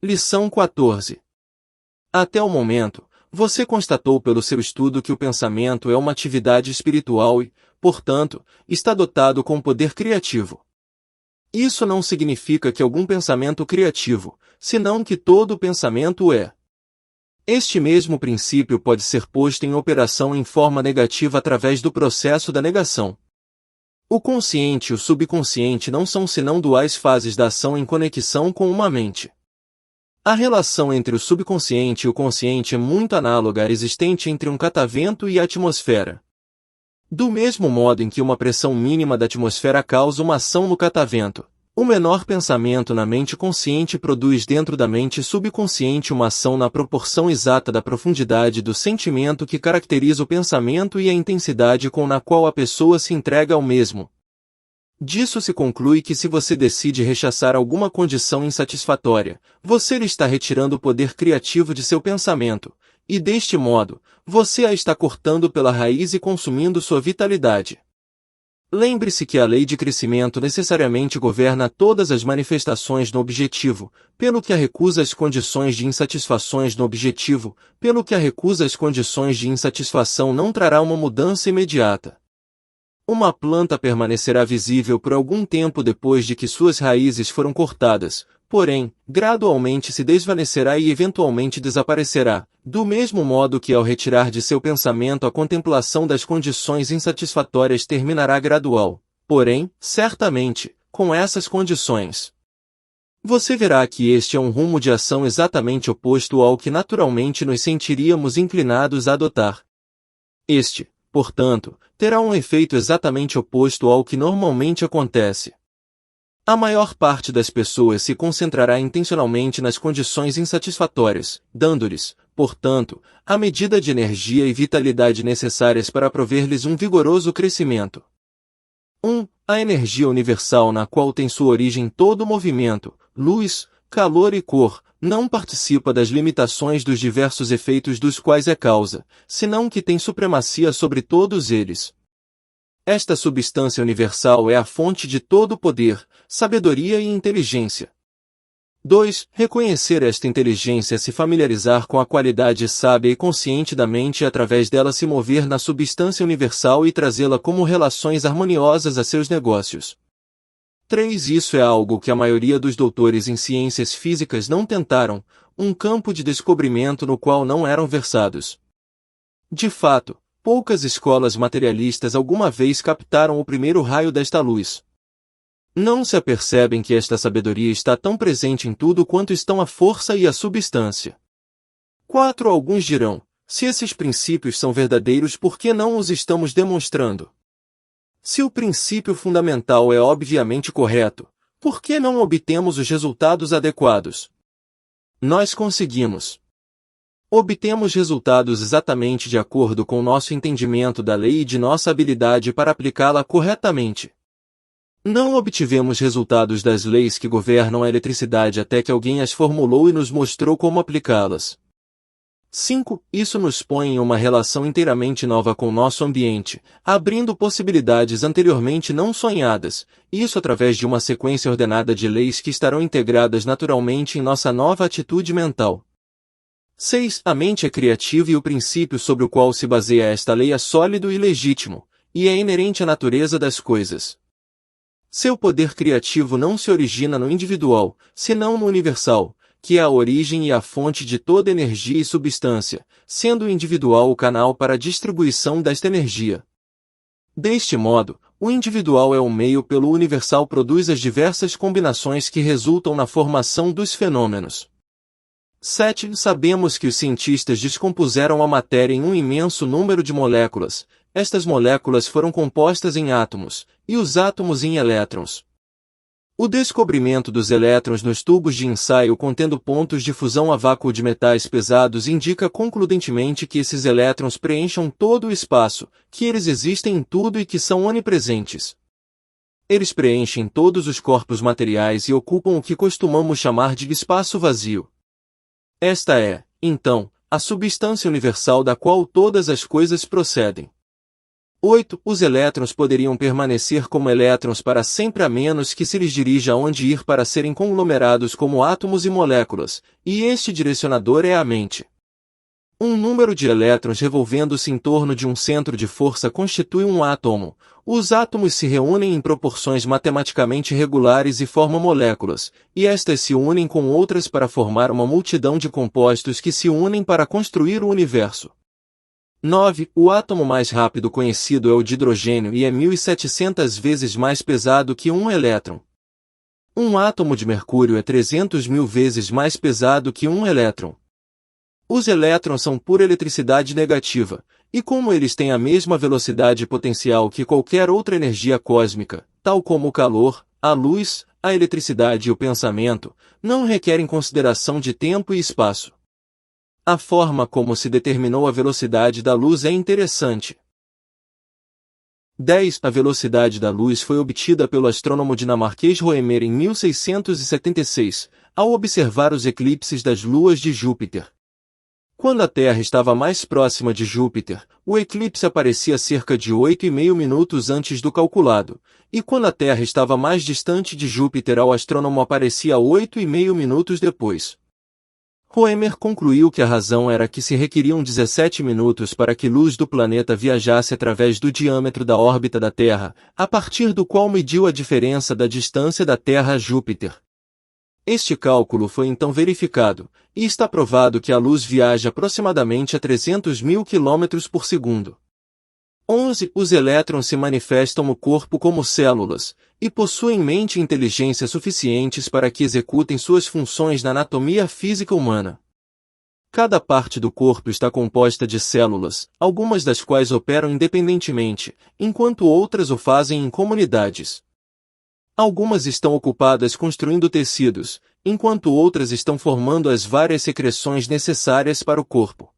Lição 14. Até o momento, você constatou pelo seu estudo que o pensamento é uma atividade espiritual e, portanto, está dotado com poder criativo. Isso não significa que algum pensamento criativo, senão que todo pensamento é. Este mesmo princípio pode ser posto em operação em forma negativa através do processo da negação. O consciente e o subconsciente não são senão duais fases da ação em conexão com uma mente. A relação entre o subconsciente e o consciente é muito análoga à existente entre um catavento e a atmosfera. Do mesmo modo em que uma pressão mínima da atmosfera causa uma ação no catavento, o menor pensamento na mente consciente produz dentro da mente subconsciente uma ação na proporção exata da profundidade do sentimento que caracteriza o pensamento e a intensidade com na qual a pessoa se entrega ao mesmo. Disso se conclui que se você decide rechaçar alguma condição insatisfatória, você lhe está retirando o poder criativo de seu pensamento, e deste modo, você a está cortando pela raiz e consumindo sua vitalidade. Lembre-se que a lei de crescimento necessariamente governa todas as manifestações no objetivo, pelo que a recusa às condições de insatisfações no objetivo, pelo que a recusa às condições de insatisfação não trará uma mudança imediata. Uma planta permanecerá visível por algum tempo depois de que suas raízes foram cortadas, porém, gradualmente se desvanecerá e eventualmente desaparecerá, do mesmo modo que ao retirar de seu pensamento a contemplação das condições insatisfatórias terminará gradual, porém, certamente, com essas condições. Você verá que este é um rumo de ação exatamente oposto ao que naturalmente nos sentiríamos inclinados a adotar. Este, portanto, terá um efeito exatamente oposto ao que normalmente acontece. A maior parte das pessoas se concentrará intencionalmente nas condições insatisfatórias, dando-lhes, portanto, a medida de energia e vitalidade necessárias para prover-lhes um vigoroso crescimento. 1. A energia universal na qual tem sua origem todo movimento, luz, calor e cor, não participa das limitações dos diversos efeitos dos quais é causa, senão que tem supremacia sobre todos eles. Esta substância universal é a fonte de todo poder, sabedoria e inteligência. 2. Reconhecer esta inteligência é se familiarizar com a qualidade sábia e consciente da mente e através dela se mover na substância universal e trazê-la como relações harmoniosas a seus negócios. 3. Isso é algo que a maioria dos doutores em ciências físicas não tentaram, um campo de descobrimento no qual não eram versados. De fato, poucas escolas materialistas alguma vez captaram o primeiro raio desta luz. Não se apercebem que esta sabedoria está tão presente em tudo quanto estão a força e a substância. 4. Alguns dirão, se esses princípios são verdadeiros, por que não os estamos demonstrando? Se o princípio fundamental é obviamente correto, por que não obtemos os resultados adequados? Nós conseguimos. Obtemos resultados exatamente de acordo com nosso entendimento da lei e de nossa habilidade para aplicá-la corretamente. Não obtivemos resultados das leis que governam a eletricidade até que alguém as formulou e nos mostrou como aplicá-las. 5. Isso nos põe em uma relação inteiramente nova com o nosso ambiente, abrindo possibilidades anteriormente não sonhadas, isso através de uma sequência ordenada de leis que estarão integradas naturalmente em nossa nova atitude mental. 6. A mente é criativa e o princípio sobre o qual se baseia esta lei é sólido e legítimo, e é inerente à natureza das coisas. Seu poder criativo não se origina no individual, senão no universal, que é a origem e a fonte de toda energia e substância, sendo o individual o canal para a distribuição desta energia. Deste modo, o individual é o meio pelo universal produz as diversas combinações que resultam na formação dos fenômenos. 7. Sabemos que os cientistas descompuseram a matéria em um imenso número de moléculas. Estas moléculas foram compostas em átomos, e os átomos em elétrons. O descobrimento dos elétrons nos tubos de ensaio contendo pontos de fusão a vácuo de metais pesados indica concludentemente que esses elétrons preencham todo o espaço, que eles existem em tudo e que são onipresentes. Eles preenchem todos os corpos materiais e ocupam o que costumamos chamar de espaço vazio. Esta é, então, a substância universal da qual todas as coisas procedem. 8. Os elétrons poderiam permanecer como elétrons para sempre a menos que se lhes dirija aonde ir para serem conglomerados como átomos e moléculas, e este direcionador é a mente. Um número de elétrons revolvendo-se em torno de um centro de força constitui um átomo. Os átomos se reúnem em proporções matematicamente regulares e formam moléculas, e estas se unem com outras para formar uma multidão de compostos que se unem para construir o universo. 9. O átomo mais rápido conhecido é o de hidrogênio e é 1.700 vezes mais pesado que um elétron. Um átomo de mercúrio é 300.000 vezes mais pesado que um elétron. Os elétrons são pura eletricidade negativa, e como eles têm a mesma velocidade potencial que qualquer outra energia cósmica, tal como o calor, a luz, a eletricidade e o pensamento, não requerem consideração de tempo e espaço. A forma como se determinou a velocidade da luz é interessante. 10. A velocidade da luz foi obtida pelo astrônomo dinamarquês Roemer em 1676, ao observar os eclipses das luas de Júpiter. Quando a Terra estava mais próxima de Júpiter, o eclipse aparecia cerca de 8,5 minutos antes do calculado, e quando a Terra estava mais distante de Júpiter, ao astrônomo aparecia 8,5 minutos depois. Roemer concluiu que a razão era que se requeriam 17 minutos para que luz do planeta viajasse através do diâmetro da órbita da Terra, a partir do qual mediu a diferença da distância da Terra a Júpiter. Este cálculo foi então verificado, e está provado que a luz viaja aproximadamente a 300.000 km por segundo. 11. Os elétrons se manifestam no corpo como células, e possuem mente e inteligência suficientes para que executem suas funções na anatomia física humana. Cada parte do corpo está composta de células, algumas das quais operam independentemente, enquanto outras o fazem em comunidades. Algumas estão ocupadas construindo tecidos, enquanto outras estão formando as várias secreções necessárias para o corpo.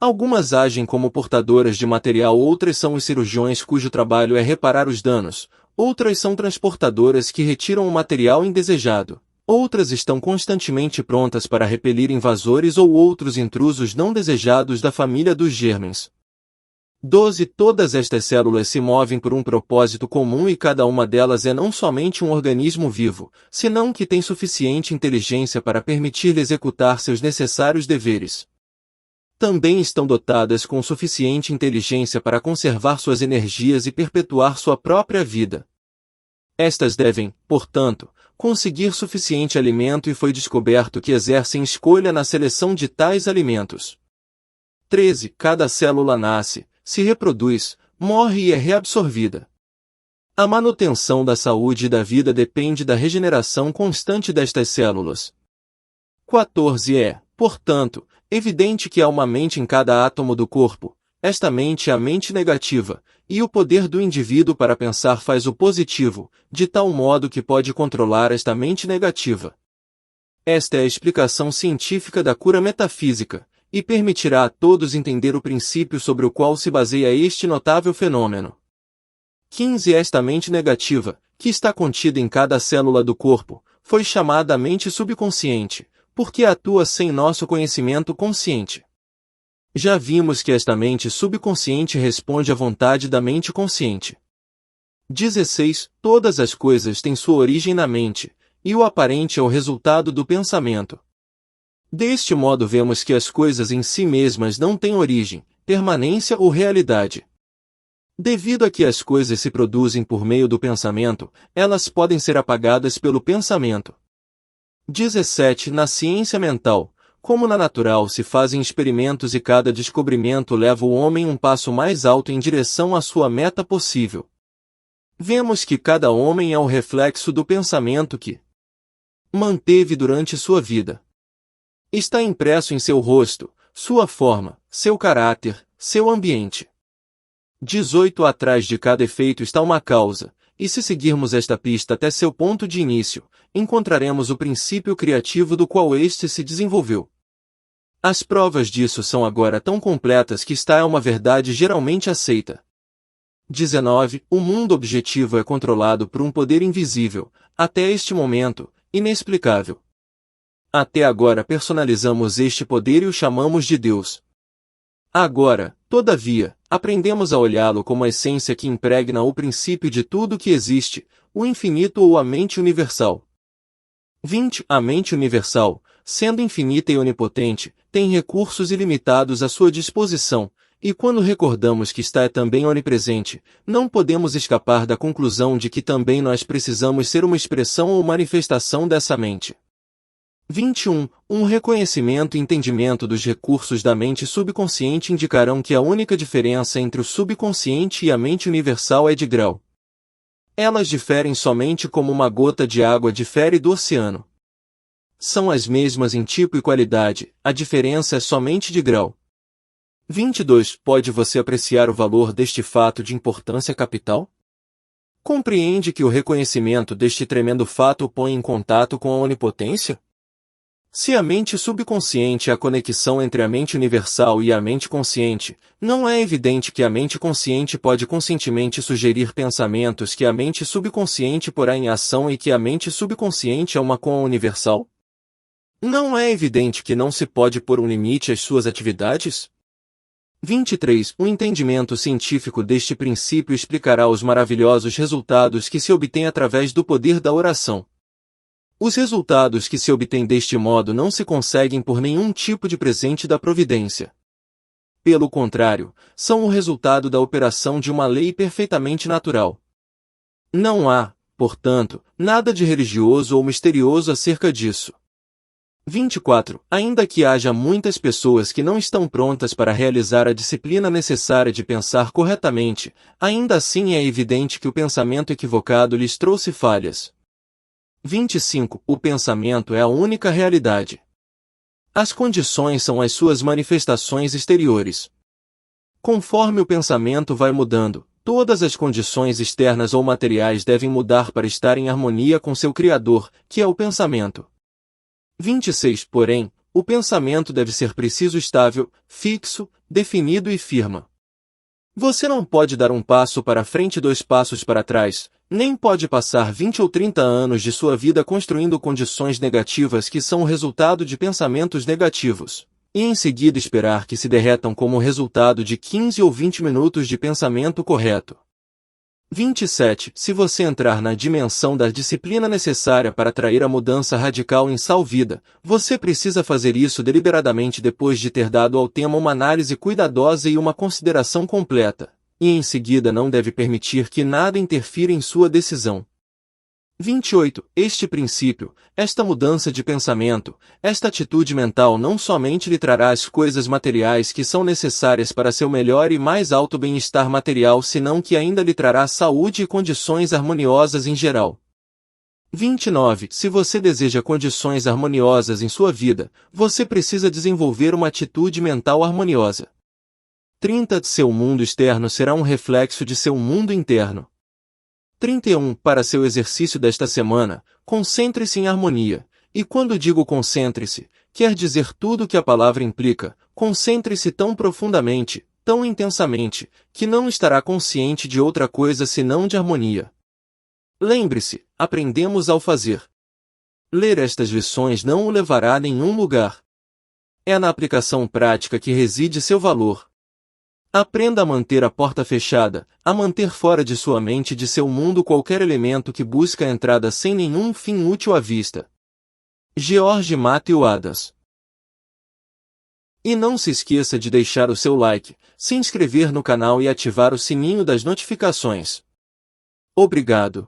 Algumas agem como portadoras de material, outras são os cirurgiões cujo trabalho é reparar os danos, outras são transportadoras que retiram o material indesejado, outras estão constantemente prontas para repelir invasores ou outros intrusos não desejados da família dos gérmens. 12. Todas estas células se movem por um propósito comum e cada uma delas é não somente um organismo vivo, senão que tem suficiente inteligência para permitir-lhe executar seus necessários deveres. Também estão dotadas com suficiente inteligência para conservar suas energias e perpetuar sua própria vida. Estas devem, portanto, conseguir suficiente alimento e foi descoberto que exercem escolha na seleção de tais alimentos. 13. Cada célula nasce, se reproduz, morre e é reabsorvida. A manutenção da saúde e da vida depende da regeneração constante destas células. 14. É, portanto, evidente que há uma mente em cada átomo do corpo. Esta mente é a mente negativa, e o poder do indivíduo para pensar faz o positivo, de tal modo que pode controlar esta mente negativa. Esta é a explicação científica da cura metafísica, e permitirá a todos entender o princípio sobre o qual se baseia este notável fenômeno. 15. Esta mente negativa, que está contida em cada célula do corpo, foi chamada mente subconsciente, porque atua sem nosso conhecimento consciente. Já vimos que esta mente subconsciente responde à vontade da mente consciente. 16. Todas as coisas têm sua origem na mente, e o aparente é o resultado do pensamento. Deste modo vemos que as coisas em si mesmas não têm origem, permanência ou realidade. Devido a que as coisas se produzem por meio do pensamento, elas podem ser apagadas pelo pensamento. 17. Na ciência mental, como na natural, se fazem experimentos e cada descobrimento leva o homem um passo mais alto em direção à sua meta possível. Vemos que cada homem é o reflexo do pensamento que manteve durante sua vida. Está impresso em seu rosto, sua forma, seu caráter, seu ambiente. 18. Atrás de cada efeito está uma causa, e se seguirmos esta pista até seu ponto de início, encontraremos o princípio criativo do qual este se desenvolveu. As provas disso são agora tão completas que esta é uma verdade geralmente aceita. 19. O mundo objetivo é controlado por um poder invisível, até este momento, inexplicável. Até agora personalizamos este poder e o chamamos de Deus. Agora, todavia, aprendemos a olhá-lo como a essência que impregna o princípio de tudo que existe, o infinito ou a mente universal. 20. A mente universal, sendo infinita e onipotente, tem recursos ilimitados à sua disposição, e quando recordamos que está também onipresente, não podemos escapar da conclusão de que também nós precisamos ser uma expressão ou manifestação dessa mente. 21. Um reconhecimento e entendimento dos recursos da mente subconsciente indicarão que a única diferença entre o subconsciente e a mente universal é de grau. Elas diferem somente como uma gota de água difere do oceano. São as mesmas em tipo e qualidade, a diferença é somente de grau. 22. Pode você apreciar o valor deste fato de importância capital? Compreende que o reconhecimento deste tremendo fato o põe em contato com a onipotência? Se a mente subconsciente é a conexão entre a mente universal e a mente consciente, não é evidente que a mente consciente pode conscientemente sugerir pensamentos que a mente subconsciente porá em ação e que a mente subconsciente é uma com a universal? Não é evidente que não se pode pôr um limite às suas atividades? 23. O entendimento científico deste princípio explicará os maravilhosos resultados que se obtêm através do poder da oração. Os resultados que se obtêm deste modo não se conseguem por nenhum tipo de presente da providência. Pelo contrário, são o resultado da operação de uma lei perfeitamente natural. Não há, portanto, nada de religioso ou misterioso acerca disso. 24. Ainda que haja muitas pessoas que não estão prontas para realizar a disciplina necessária de pensar corretamente, ainda assim é evidente que o pensamento equivocado lhes trouxe falhas. 25. O pensamento é a única realidade. As condições são as suas manifestações exteriores. Conforme o pensamento vai mudando, todas as condições externas ou materiais devem mudar para estar em harmonia com seu Criador, que é o pensamento. 26. Porém, o pensamento deve ser preciso, estável, fixo, definido e firme. Você não pode dar um passo para frente e 2 passos para trás, nem pode passar 20 ou 30 anos de sua vida construindo condições negativas que são o resultado de pensamentos negativos, e em seguida esperar que se derretam como resultado de 15 ou 20 minutos de pensamento correto. 27. Se você entrar na dimensão da disciplina necessária para atrair a mudança radical em sua vida, você precisa fazer isso deliberadamente depois de ter dado ao tema uma análise cuidadosa e uma consideração completa, e em seguida não deve permitir que nada interfira em sua decisão. 28. Este princípio, esta mudança de pensamento, esta atitude mental não somente lhe trará as coisas materiais que são necessárias para seu melhor e mais alto bem-estar material, senão que ainda lhe trará saúde e condições harmoniosas em geral. 29. Se você deseja condições harmoniosas em sua vida, você precisa desenvolver uma atitude mental harmoniosa. 30. Seu mundo externo será um reflexo de seu mundo interno. 31. Para seu exercício desta semana, concentre-se em harmonia. E quando digo concentre-se, quer dizer tudo o que a palavra implica. Concentre-se tão profundamente, tão intensamente, que não estará consciente de outra coisa senão de harmonia. Lembre-se, aprendemos ao fazer. Ler estas lições não o levará a nenhum lugar. É na aplicação prática que reside seu valor. Aprenda a manter a porta fechada, a manter fora de sua mente e de seu mundo qualquer elemento que busca a entrada sem nenhum fim útil à vista. George Matthew Adams. E não se esqueça de deixar o seu like, se inscrever no canal e ativar o sininho das notificações. Obrigado.